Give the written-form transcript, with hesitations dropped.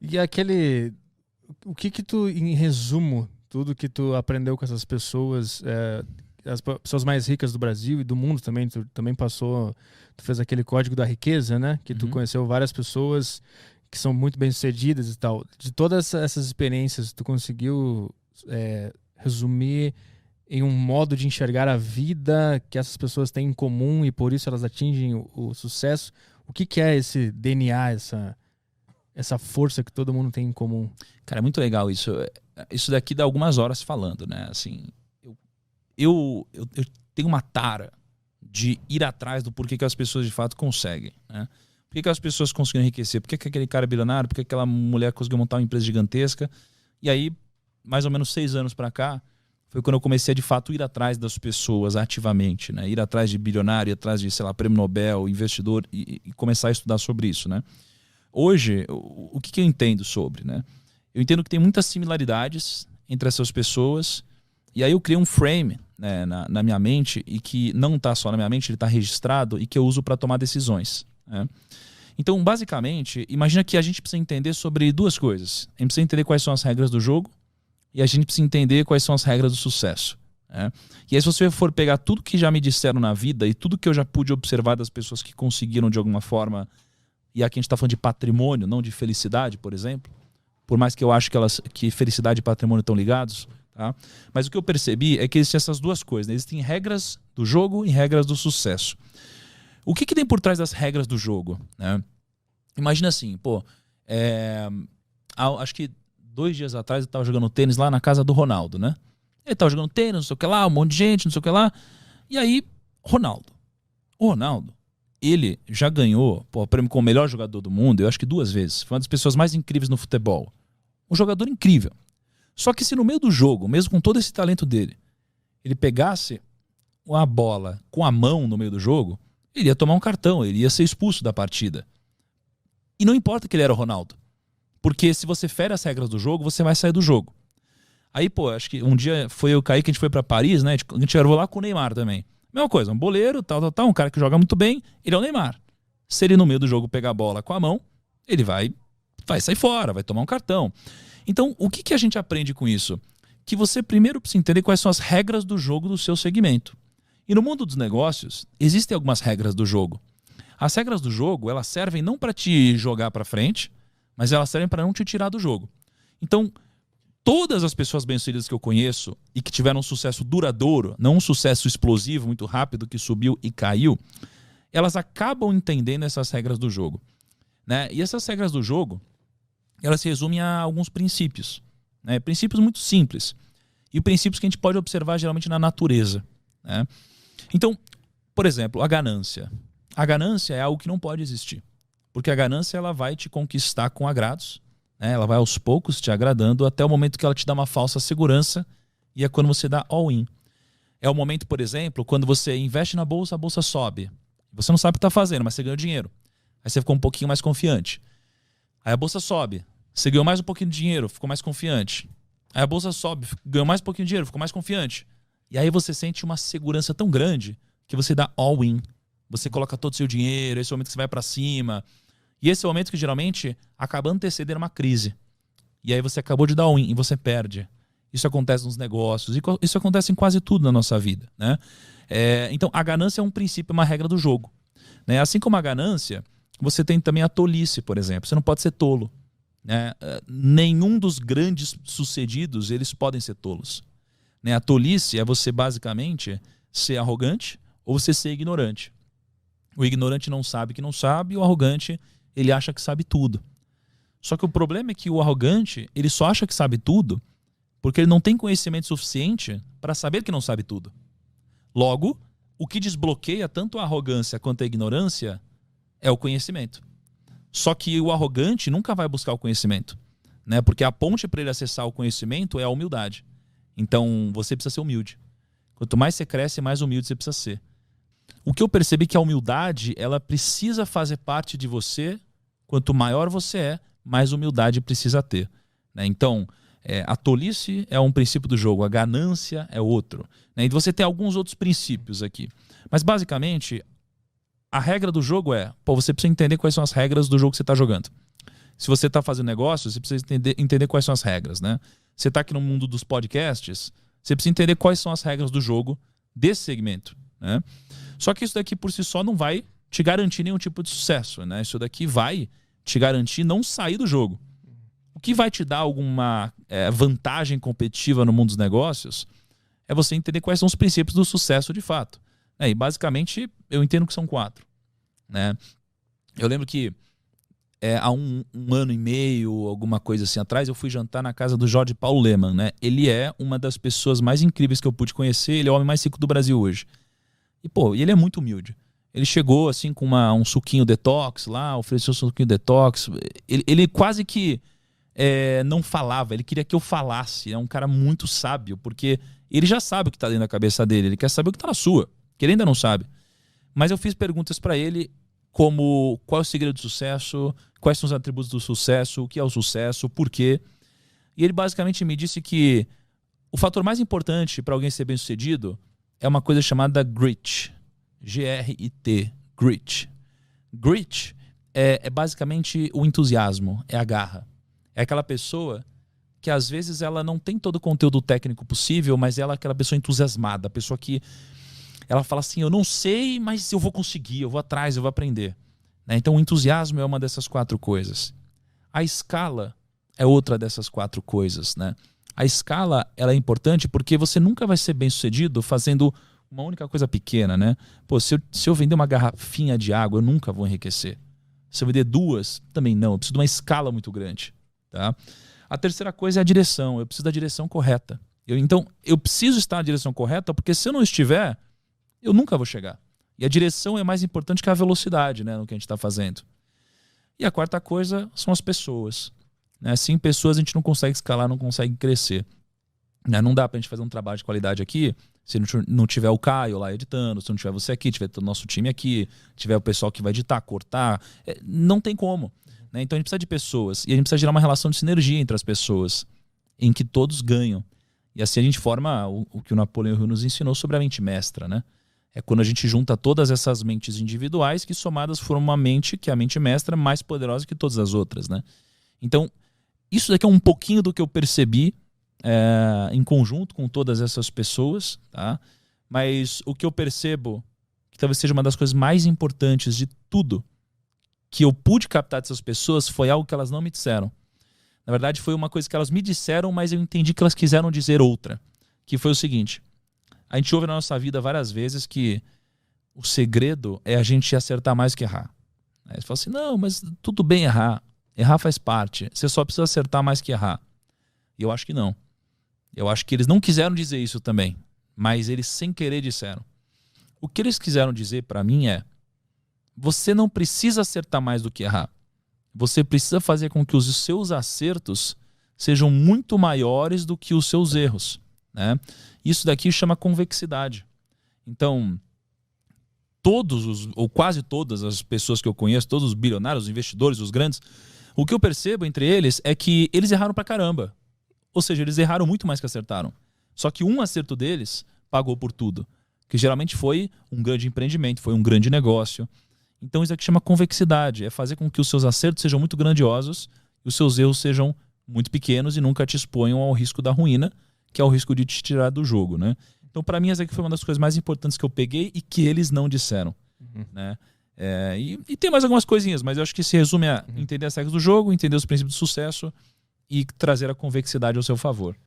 E aquele... O que que tu, em resumo, tudo que tu aprendeu com essas pessoas, as pessoas mais ricas do Brasil e do mundo também, tu também passou, tu fez aquele código da riqueza, né? Que tu conheceu várias pessoas que são muito bem-sucedidas e tal. De todas essas experiências, tu conseguiu resumir em um modo de enxergar a vida que essas pessoas têm em comum e por isso elas atingem o sucesso? O que que é esse DNA, essa força que todo mundo tem em comum? Cara, é muito legal isso. Isso daqui dá algumas horas falando, né? Assim, eu tenho uma tara de ir atrás do porquê que as pessoas de fato conseguem, né? Por que as pessoas conseguiram enriquecer? Por que aquele cara é bilionário? Por que aquela mulher conseguiu montar uma empresa gigantesca? E aí, mais ou menos 6 anos para cá, foi quando eu comecei a de fato ir atrás das pessoas ativamente, né? Ir atrás de bilionário, ir atrás de, sei lá, prêmio Nobel, investidor e começar a estudar sobre isso, né? Hoje, o que eu entendo sobre, né? Eu entendo que tem muitas similaridades entre essas pessoas e aí eu criei um frame, né, na minha mente e que não está só na minha mente, ele está registrado e que eu uso para tomar decisões, né? Então, basicamente, imagina que a gente precisa entender sobre duas coisas. A gente precisa entender quais são as regras do jogo e a gente precisa entender quais são as regras do sucesso, né? E aí, se você for pegar tudo que já me disseram na vida e tudo que eu já pude observar das pessoas que conseguiram de alguma forma, e aqui a gente está falando de patrimônio, não de felicidade, por exemplo, por mais que eu acho que felicidade e patrimônio estão ligados, tá? Mas o que eu percebi é que existem essas duas coisas, né? Existem regras do jogo e regras do sucesso. O que tem por trás das regras do jogo, né? Imagina assim, acho que 2 dias atrás eu estava jogando tênis lá na casa do Ronaldo, né? Ele estava jogando tênis, não sei o que lá, um monte de gente, não sei o que lá. E aí, o Ronaldo, ele já ganhou o prêmio como o melhor jogador do mundo, eu acho que 2 vezes. Foi uma das pessoas mais incríveis no futebol. Um jogador incrível. Só que se no meio do jogo, mesmo com todo esse talento dele, ele pegasse a bola com a mão no meio do jogo, ele ia tomar um cartão, ele ia ser expulso da partida. E não importa que ele era o Ronaldo. Porque se você fere as regras do jogo, você vai sair do jogo. Aí, acho que um dia foi eu e o Kaique, a gente foi pra Paris, né? A gente gravou lá com o Neymar também. Mesma coisa, um boleiro, tal, um cara que joga muito bem, ele é o Neymar. Se ele no meio do jogo pegar a bola com a mão, ele vai sair fora, vai tomar um cartão. Então, o que a gente aprende com isso? Que você primeiro precisa entender quais são as regras do jogo do seu segmento. E no mundo dos negócios, existem algumas regras do jogo. As regras do jogo, elas servem não para te jogar para frente, mas elas servem para não te tirar do jogo. Então, todas as pessoas bem-sucedidas que eu conheço e que tiveram um sucesso duradouro, não um sucesso explosivo, muito rápido, que subiu e caiu, elas acabam entendendo essas regras do jogo, né? E essas regras do jogo, elas se resumem a alguns princípios, né? Princípios muito simples. E princípios que a gente pode observar geralmente na natureza, né? Então, por exemplo, a ganância. A ganância é algo que não pode existir. Porque a ganância ela vai te conquistar com agrados, né? Ela vai aos poucos te agradando até o momento que ela te dá uma falsa segurança e é quando você dá all-in. É o momento, por exemplo, quando você investe na bolsa, a bolsa sobe. Você não sabe o que está fazendo, mas você ganhou dinheiro. Aí você ficou um pouquinho mais confiante. Aí a bolsa sobe. Você ganhou mais um pouquinho de dinheiro, ficou mais confiante. Aí a bolsa sobe, ganhou mais um pouquinho de dinheiro, ficou mais confiante. E aí você sente uma segurança tão grande que você dá all-in. Você coloca todo o seu dinheiro, esse é o momento que você vai para cima. E esse é o momento que geralmente acaba antecedendo uma crise. E aí você acabou de dar all-in e você perde. Isso acontece nos negócios, e isso acontece em quase tudo na nossa vida, né? Então a ganância é um princípio, uma regra do jogo, né? Assim como a ganância, você tem também a tolice, por exemplo. Você não pode ser tolo, né? Nenhum dos grandes sucedidos eles podem ser tolos, né? A tolice é você basicamente ser arrogante ou você ser ignorante. O ignorante não sabe que não sabe, e o arrogante ele acha que sabe tudo. Só que o problema é que o arrogante ele só acha que sabe tudo porque ele não tem conhecimento suficiente para saber que não sabe tudo. Logo, o que desbloqueia tanto a arrogância quanto a ignorância é o conhecimento. Só que o arrogante nunca vai buscar o conhecimento, né? Porque a ponte para ele acessar o conhecimento é a humildade. Então, você precisa ser humilde. Quanto mais você cresce, mais humilde você precisa ser. O que eu percebi é que a humildade ela precisa fazer parte de você. Quanto maior você é, mais humildade precisa ter, né? Então, a tolice é um princípio do jogo, a ganância é outro, né? E você tem alguns outros princípios aqui. Mas, basicamente, a regra do jogo você precisa entender quais são as regras do jogo que você está jogando. se você está fazendo negócio, você precisa entender quais são as regras, né? Você está aqui no mundo dos podcasts, você precisa entender quais são as regras do jogo desse segmento, né? Só que isso daqui por si só não vai te garantir nenhum tipo de sucesso, né? Isso daqui vai te garantir não sair do jogo. O que vai te dar alguma vantagem competitiva no mundo dos negócios é você entender quais são os princípios do sucesso de fato. E basicamente eu entendo que são 4, né? Eu lembro que há um ano e meio, alguma coisa assim atrás, eu fui jantar na casa do Jorge Paulo Lemann, né? Ele é uma das pessoas mais incríveis que eu pude conhecer, ele é o homem mais rico do Brasil hoje. E, ele é muito humilde. Ele chegou assim com um suquinho detox lá, ofereceu um suquinho detox. Ele quase que não falava, ele queria que eu falasse. É um cara muito sábio, porque ele já sabe o que está dentro da cabeça dele, ele quer saber o que está na sua, que ele ainda não sabe. Mas eu fiz perguntas para ele como qual é o segredo do sucesso, quais são os atributos do sucesso, o que é o sucesso, por quê. E ele basicamente me disse que o fator mais importante para alguém ser bem-sucedido é uma coisa chamada grit. G-R-I-T. Grit. Grit é basicamente o entusiasmo, é a garra. É aquela pessoa que às vezes ela não tem todo o conteúdo técnico possível, mas ela é aquela pessoa entusiasmada, a pessoa que ela fala assim, eu não sei, mas eu vou conseguir, eu vou atrás, eu vou aprender. Né? Então o entusiasmo é uma dessas 4 coisas. A escala é outra dessas 4 coisas. Né? A escala ela é importante porque você nunca vai ser bem sucedido fazendo uma única coisa pequena. Né? Se eu vender uma garrafinha de água, eu nunca vou enriquecer. Se eu vender 2, também não. Eu preciso de uma escala muito grande. Tá? A terceira coisa é a direção. Eu preciso da direção correta. Então eu preciso estar na direção correta porque se eu não estiver, eu nunca vou chegar. E a direção é mais importante que a velocidade, né, no que a gente está fazendo. E a quarta coisa são as pessoas. Né? Sem pessoas a gente não consegue escalar, não consegue crescer. Né? Não dá para a gente fazer um trabalho de qualidade aqui se não tiver o Caio lá editando, se não tiver você aqui, tiver todo o nosso time aqui, tiver o pessoal que vai editar, cortar. Não tem como. Né? Então a gente precisa de pessoas. E a gente precisa gerar uma relação de sinergia entre as pessoas, em que todos ganham. E assim a gente forma o que o Napoleão Hill nos ensinou sobre a mente mestra, né? É quando a gente junta todas essas mentes individuais que somadas formam uma mente que é a mente mestra mais poderosa que todas as outras, né? Então, isso daqui é um pouquinho do que eu percebi em conjunto com todas essas pessoas, tá? Mas o que eu percebo, que talvez seja uma das coisas mais importantes de tudo que eu pude captar dessas pessoas, foi algo que elas não me disseram. Na verdade, foi uma coisa que elas me disseram, mas eu entendi que elas quiseram dizer outra. Que foi o seguinte: a gente ouve na nossa vida várias vezes que o segredo é a gente acertar mais que errar. Aí você fala assim, não, mas tudo bem errar. Errar faz parte. Você só precisa acertar mais que errar. E eu acho que não. Eu acho que eles não quiseram dizer isso também. Mas eles sem querer disseram. O que eles quiseram dizer para mim é: você não precisa acertar mais do que errar. Você precisa fazer com que os seus acertos sejam muito maiores do que os seus erros. Né? Isso daqui chama convexidade. Então, ou quase todas as pessoas que eu conheço, todos os bilionários, os investidores, os grandes, o que eu percebo entre eles é que eles erraram pra caramba. Ou seja, eles erraram muito mais que acertaram. Só que um acerto deles pagou por tudo. Que geralmente foi um grande empreendimento, foi um grande negócio. Então isso aqui chama convexidade. É fazer com que os seus acertos sejam muito grandiosos e os seus erros sejam muito pequenos e nunca te exponham ao risco da ruína, que é o risco de te tirar do jogo, né? Então, para mim, essa aqui foi uma das coisas mais importantes que eu peguei e que eles não disseram. Né? E tem mais algumas coisinhas, mas eu acho que se resume a entender as regras do jogo, entender os princípios do sucesso e trazer a convexidade ao seu favor.